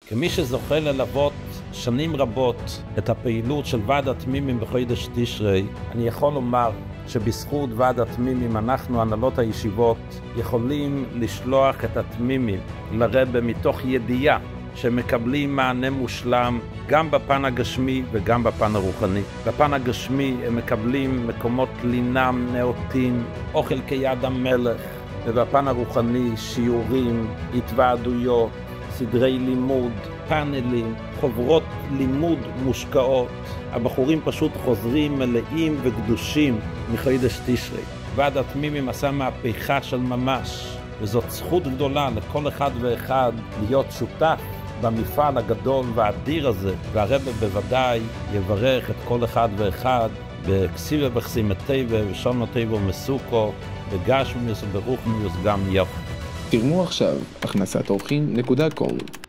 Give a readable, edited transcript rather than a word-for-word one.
כמי שזוכה ללוות שנים רבות את הפעילות של ועד התמימים בחודש תשרי, אני יכול לומר שבזכות ועד התמימים אנחנו, הנהלות הישיבות, יכולים לשלוח את התמימים לרבה מתוך ידיעה שמקבלים מענה מושלם גם בפן הגשמי וגם בפן הרוחני. בפן הגשמי הם מקבלים מקומות לינם נאותים, אוכל כיד המלך, ובפן הרוחני שיעורים, התוועדויות, סדרי לימוד, פאנלים, חוברות לימוד מושקעות. הבחורים פשוט חוזרים מלאים וקדושים מחודש תשרי. ועד התמימים עשה מהפכה של ממש, וזאת זכות גדולה לכל אחד ואחד להיות שותף במפעל הגדול והאדיר הזה, והרב בוודאי יברך את כל אחד ואחד בכסיבה בחסימתי ובשונותי ומסוכו, בגשמיוס וברוחמיוס גם יופי. תרמו עכשיו, הכנסת אורחים.com